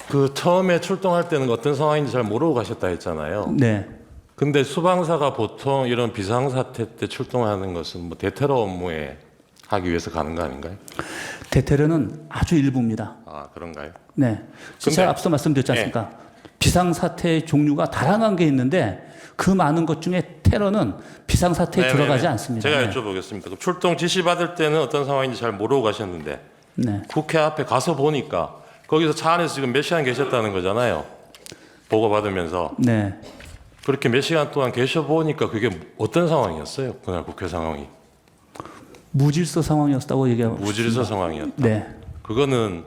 그 처음에 출동할 때는 어떤 상황인지 잘 모르고 가셨다 했잖아요. 네. 근데 수방사가 보통 이런 비상사태 때 출동하는 것은 뭐 대테러 업무에 하기 위해서 가는 거 아닌가요? 대테러는 아주 일부입니다. 아, 그런가요? 네. 근데- 제가 앞서 말씀드렸지 않습니까? 비상사태의 종류가 다양한 게 있는데 그 많은 것 중에 테러는 비상사태에 네네네. 들어가지 않습니다. 제가 네. 여쭤보겠습니다. 그럼 출동 지시 받을 때는 어떤 상황인지 잘 모르고 가셨는데 네. 국회 앞에 가서 보니까 거기서 차 안에서 지금 몇 시간 계셨다는 거잖아요. 보고 받으면서 네. 그렇게 몇 시간 동안 계셔 보니까 그게 어떤 상황이었어요? 그날 국회 상황이 무질서 상황이었다고 얘기하고 무질서 싶습니다. 상황이었다. 네. 그거는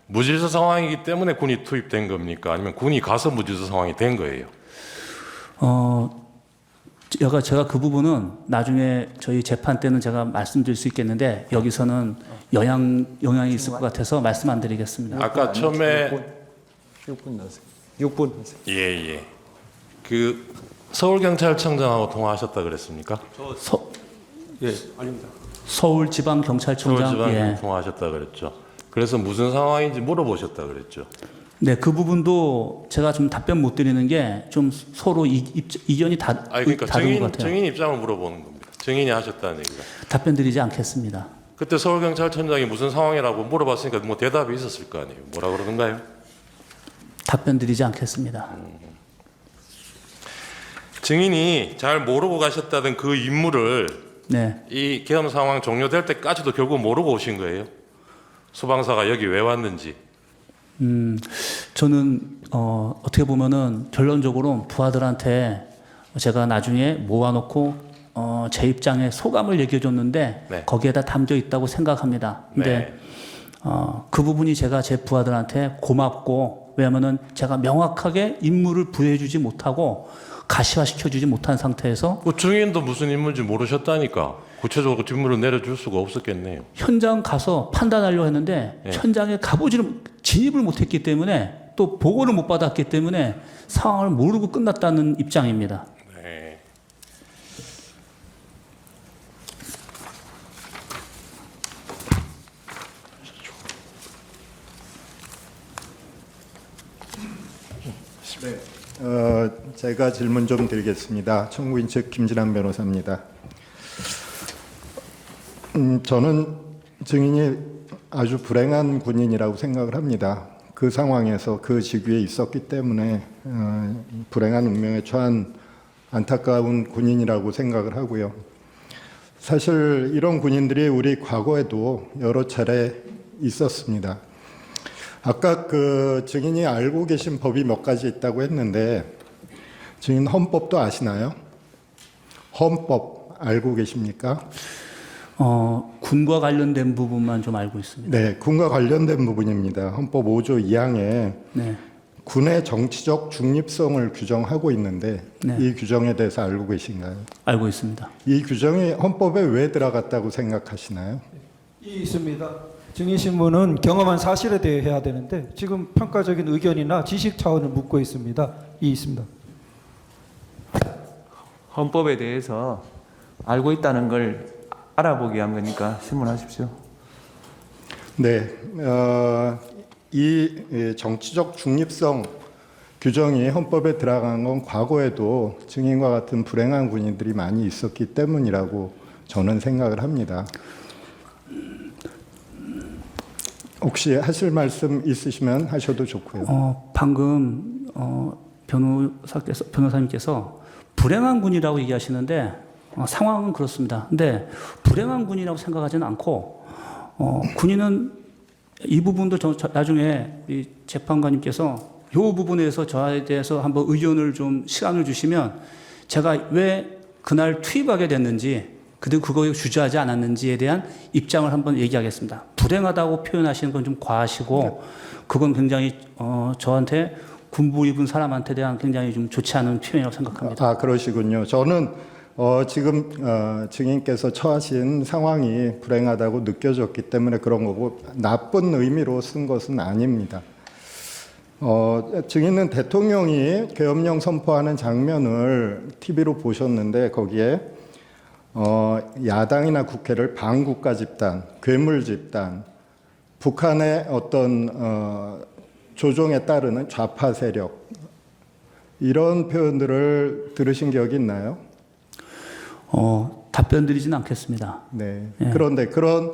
무질서 상황이기 때문에 군이 투입된 겁니까? 아니면 군이 가서 무질서 상황이 된 거예요? 제가 그 부분은 나중에 저희 재판 때는 제가 말씀드릴 수 있겠는데 여기서는 영향이 있을 것 같아서 말씀 안 드리겠습니다. 아까 처음에 6분 나세요. 6분 하세요. 예예. 그 서울경찰청장하고 통화하셨다 그랬습니까? 예, 아닙니다. 서울지방경찰청장. 서울지방 예. 통화하셨다 그랬죠. 그래서 무슨 상황인지 물어보셨다 그랬죠. 네, 그 부분도 제가 좀 답변 못 드리는 게 좀 서로 이견이 아니 그러니까 다른 것 같아요. 증인 입장을 물어보는 겁니다. 증인이 하셨다는 얘기가. 답변 드리지 않겠습니다. 그때 서울경찰청장이 무슨 상황이라고 물어봤으니까 뭐 대답이 있었을 거 아니에요. 뭐라 그러던가요? 답변 드리지 않겠습니다. 증인이 잘 모르고 가셨다던 그 임무를 네. 이 계엄 상황 종료될 때까지도 결국 모르고 오신 거예요. 소방사가 여기 왜 왔는지. 저는 어떻게 보면은 결론적으로 부하들한테 제가 나중에 모아놓고 제 입장에 소감을 얘기해 줬는데 네. 거기에다 담겨 있다고 생각합니다. 근데 그 부분이 제가 제 부하들한테 고맙고 왜냐면은 제가 명확하게 임무를 부여해주지 못하고 가시화시켜주지 못한 상태에서 그 증인도 무슨 임무인지 모르셨다니까. 구체적으로 직무를 내려줄 수가 없었겠네요. 현장 가서 판단하려고 했는데 네. 현장에 진입을 못했기 때문에 또 보고를 못 받았기 때문에 상황을 모르고 끝났다는 입장입니다. 네. 제가 질문 좀 드리겠습니다. 청구인 측 김진환 변호사입니다. 저는 증인이 아주 불행한 군인이라고 생각을 합니다. 그 상황에서 그 직위에 있었기 때문에 불행한 운명에 처한 안타까운 군인이라고 생각을 하고요. 사실 이런 군인들이 우리 과거에도 여러 차례 있었습니다. 아까 그 증인이 알고 계신 법이 몇 가지 있다고 했는데 증인 헌법도 아시나요? 헌법 알고 계십니까? 군과 관련된 부분만 좀 알고 있습니다. 네, 군과 관련된 부분입니다. 헌법 5조 2항에 네. 군의 정치적 중립성을 규정하고 있는데 네. 이 규정에 대해서 알고 계신가요? 알고 있습니다. 이 규정이 헌법에 왜 들어갔다고 생각하시나요? 있습니다. 증인 신문은 경험한 사실에 대해 해야 되는데 지금 평가적인 의견이나 지식 차원을 묻고 있습니다. 있습니다. 헌법에 대해서 알고 있다는 걸 알아보기 위한 거니까 질문하십시오. 네, 이 정치적 중립성 규정이 헌법에 들어간 건 과거에도 증인과 같은 불행한 군인들이 많이 있었기 때문이라고 저는 생각을 합니다. 혹시 하실 말씀 있으시면 하셔도 좋고요. 방금 변호사님께서 불행한 군이라고 얘기하시는데 상황은 그렇습니다. 근데 불행한 군이라고 생각하지는 않고 군인은 이 부분도 나중에 이 재판관님께서 이 부분에서 저에 대해서 한번 의견을 좀 시간을 주시면 제가 왜 그날 투입하게 됐는지 그리고 그거에 주저하지 않았는지에 대한 입장을 한번 얘기하겠습니다. 불행하다고 표현하시는 건 좀 과하시고 그건 굉장히 저한테 군복 입은 사람한테 대한 굉장히 좀 좋지 않은 표현이라고 생각합니다. 아, 그러시군요. 저는 지금 증인께서 처하신 상황이 불행하다고 느껴졌기 때문에 그런 거고 나쁜 의미로 쓴 것은 아닙니다. 증인은 대통령이 계엄령 선포하는 장면을 TV로 보셨는데 거기에 야당이나 국회를 반국가 집단, 괴물 집단, 북한의 어떤 조종에 따르는 좌파 세력 이런 표현들을 들으신 기억이 있나요? 답변 드리진 않겠습니다. 네. 예. 그런데 그런